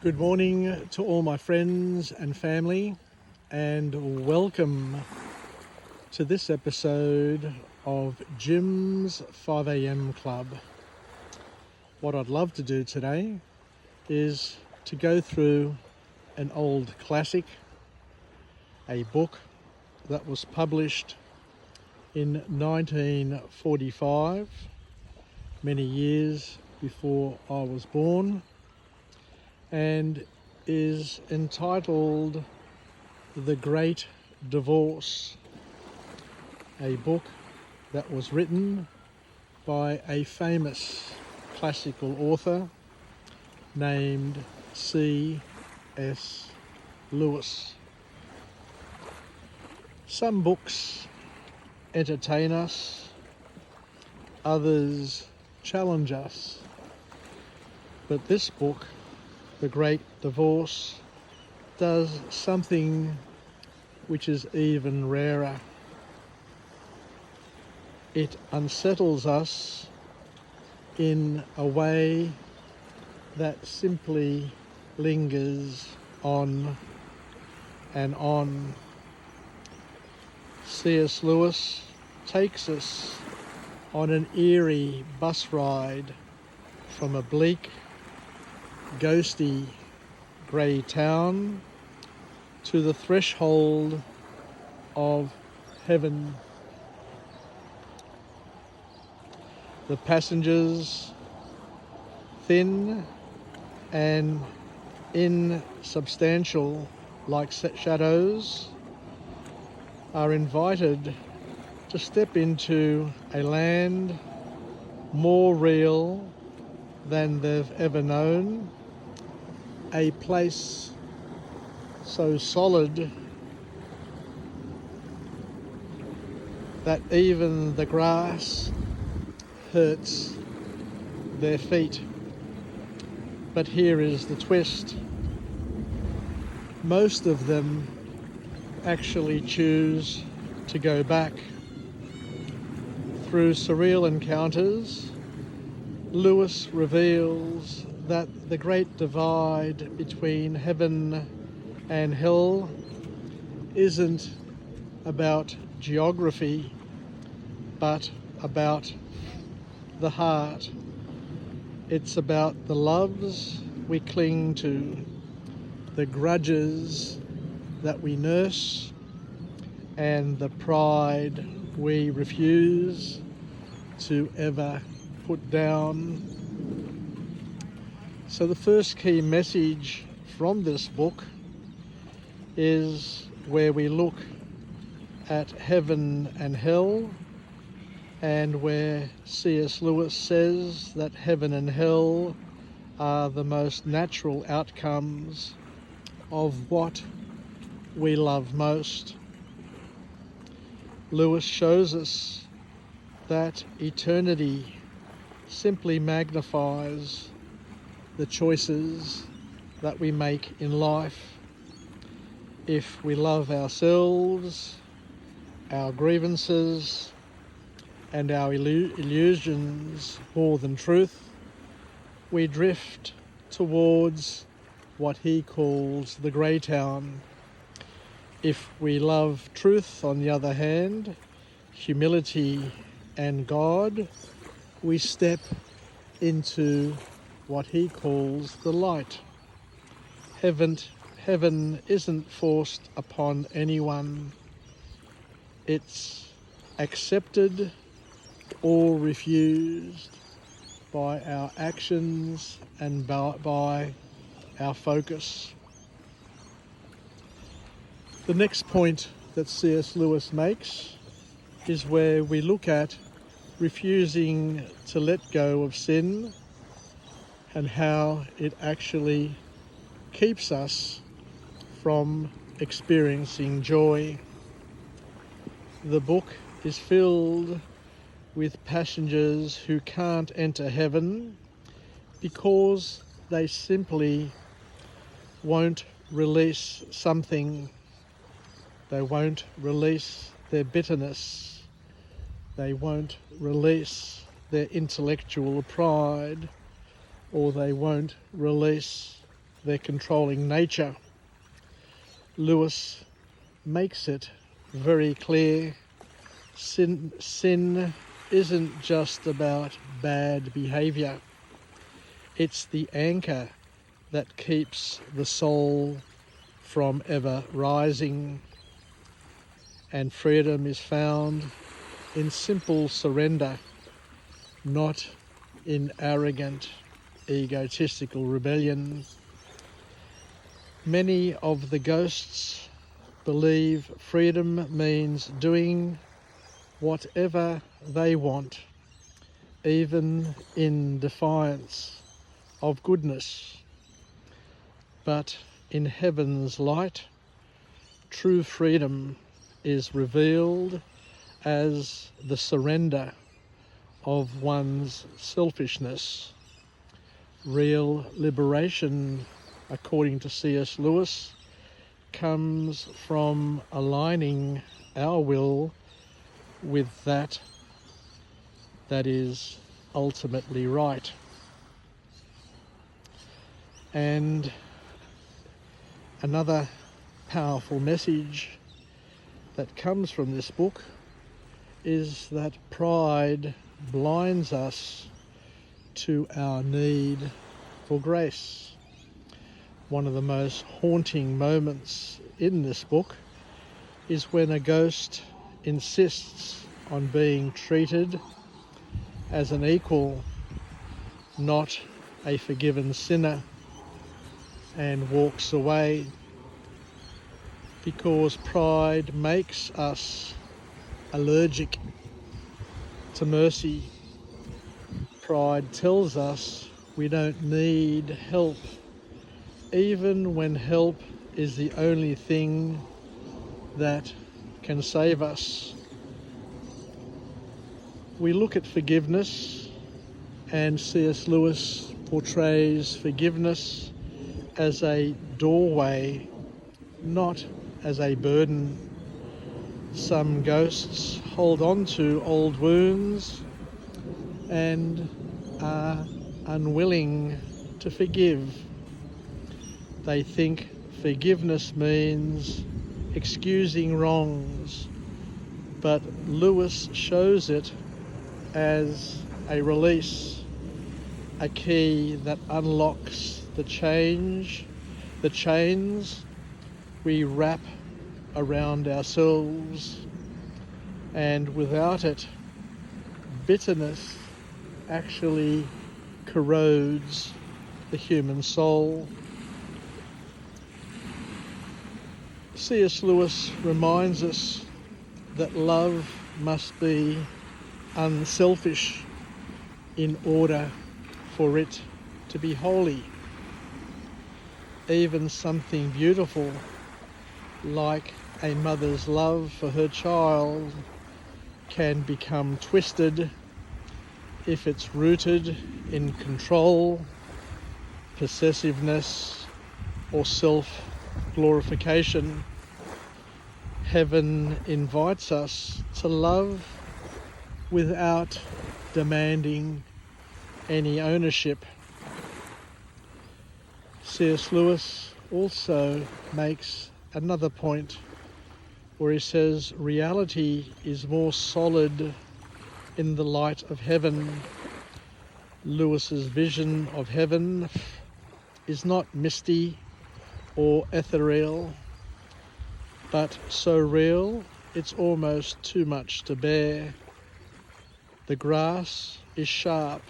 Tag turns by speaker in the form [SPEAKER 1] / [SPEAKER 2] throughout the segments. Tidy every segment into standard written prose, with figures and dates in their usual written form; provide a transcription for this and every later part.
[SPEAKER 1] Good morning to all my friends and family, and welcome to this episode of Jim's 5am Club. What I'd love to do today is to go through an old classic, a book that was published in 1945, many years before I was born, and is entitled The Great Divorce, a book that was written by a famous classical author named C.S. Lewis. Some books entertain us, others challenge us, but this book, The Great Divorce, does something which is even rarer. It unsettles us in a way that simply lingers on and on. C.S. Lewis takes us on an eerie bus ride from a bleak, ghosty grey town to the threshold of heaven. The passengers, thin and insubstantial like shadows, are invited to step into a land more real than they've ever known, a place so solid that even the grass hurts their feet. But here is the twist. Most of them actually choose to go back. Through surreal encounters, Lewis reveals that the great divide between heaven and hell isn't about geography, but about the heart. It's about the loves we cling to, the grudges that we nurse, and the pride we refuse to ever put down. So the first key message from this book is where we look at heaven and hell, and where C.S. Lewis says that heaven and hell are the most natural outcomes of what we love most. Lewis shows us that eternity simply magnifies the choices that we make in life. If we love ourselves, our grievances, and our illusions more than truth, we drift towards what he calls the grey town. If we love truth, on the other hand, humility and God, we step into what he calls the light. Heaven isn't forced upon anyone. It's accepted or refused by our actions and by our focus. The next point that C.S. Lewis makes is where we look at refusing to let go of sin and how it actually keeps us from experiencing joy. The book is filled with passengers who can't enter heaven because they simply won't release something. They won't release their bitterness. They won't release their intellectual pride, or they won't release their controlling nature. Lewis makes it very clear sin isn't just about bad behaviour. It's the anchor that keeps the soul from ever rising, and freedom is found in simple surrender, not in arrogant, egotistical rebellion. Many of the ghosts believe freedom means doing whatever they want, even in defiance of goodness. But in heaven's light, true freedom is revealed as the surrender of one's selfishness. Real liberation, according to C.S. Lewis, comes from aligning our will with that is ultimately right. And another powerful message that comes from this book is that pride blinds us to our need for grace. One of the most haunting moments in this book is when a ghost insists on being treated as an equal, not a forgiven sinner, and walks away because pride makes us allergic to mercy. Pride tells us we don't need help, even when help is the only thing that can save us. We look at forgiveness, and C.S. Lewis portrays forgiveness as a doorway, not as a burden. Some ghosts hold on to old wounds and are unwilling to forgive. They think forgiveness means excusing wrongs, but Lewis shows it as a release, a key that unlocks the chains we wrap around ourselves, and without it, bitterness actually corrodes the human soul. C.S. Lewis reminds us that love must be unselfish in order for it to be holy. Even something beautiful like a mother's love for her child can become twisted if it's rooted in control, possessiveness, or self-glorification. Heaven invites us to love without demanding any ownership. C.S. Lewis also makes another point where he says reality is more solid in the light of heaven. Lewis's vision of heaven is not misty or ethereal, but so real it's almost too much to bear. The grass is sharp.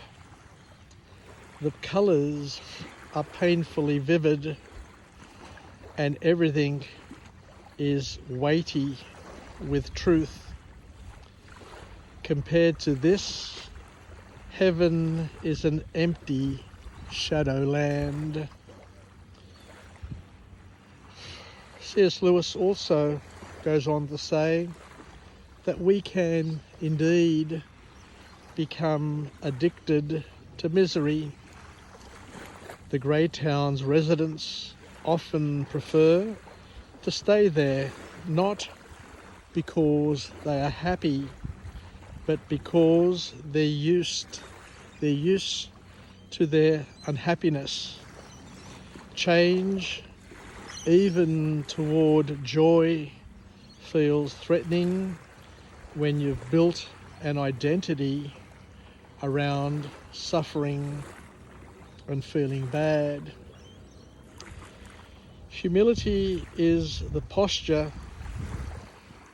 [SPEAKER 1] The colours are painfully vivid, and everything is weighty with truth. Compared to this, heaven is an empty shadowland. C.S. Lewis also goes on to say that we can indeed become addicted to misery. The Greytown's residents often prefer to stay there, not because they are happy, but because they're used to their unhappiness. change, even toward joy, feels threatening when you've built an identity around suffering and feeling bad. Humility is the posture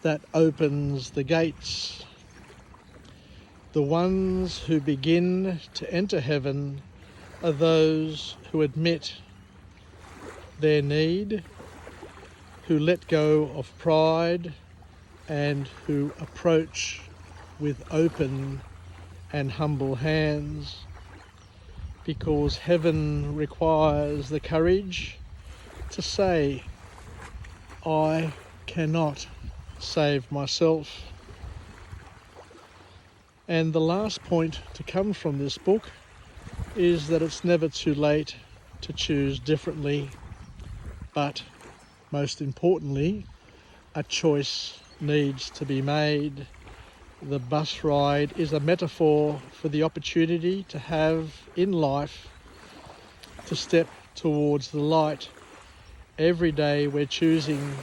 [SPEAKER 1] that opens the gates. The ones who begin to enter heaven are those who admit their need, who let go of pride, and who approach with open and humble hands, because heaven requires the courage to say, I cannot save myself. And the last point to come from this book is that it's never too late to choose differently, but most importantly, a choice needs to be made. The bus ride is a metaphor for the opportunity to have in life to step towards the light. Every day we're choosing,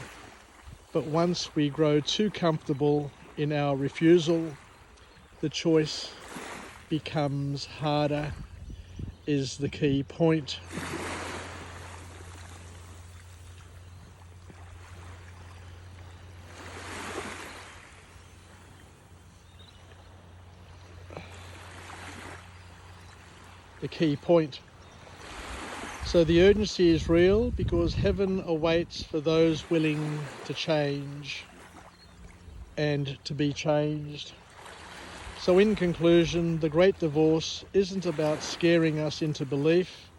[SPEAKER 1] but once we grow too comfortable in our refusal, the choice becomes harder, is the key point. The key point. So the urgency is real because heaven awaits for those willing to change and to be changed. So in conclusion, the Great Divorce isn't about scaring us into belief.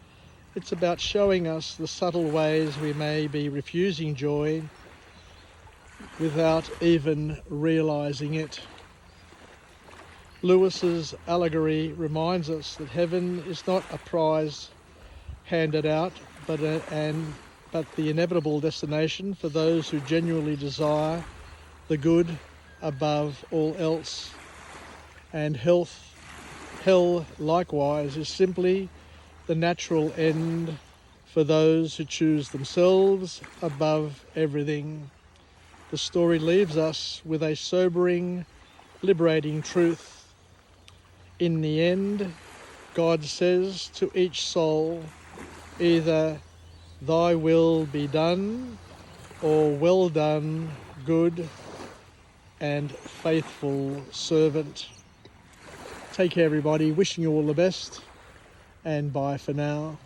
[SPEAKER 1] It's about showing us the subtle ways we may be refusing joy without even realizing it. Lewis's allegory reminds us that heaven is not a prize handed out, but the inevitable destination for those who genuinely desire the good above all else. And hell likewise is simply the natural end for those who choose themselves above everything. The story leaves us with a sobering, liberating truth. In the end, God says to each soul, either thy will be done, or well done, good and faithful servant. Take care, everybody. Wishing you all the best, and bye for now.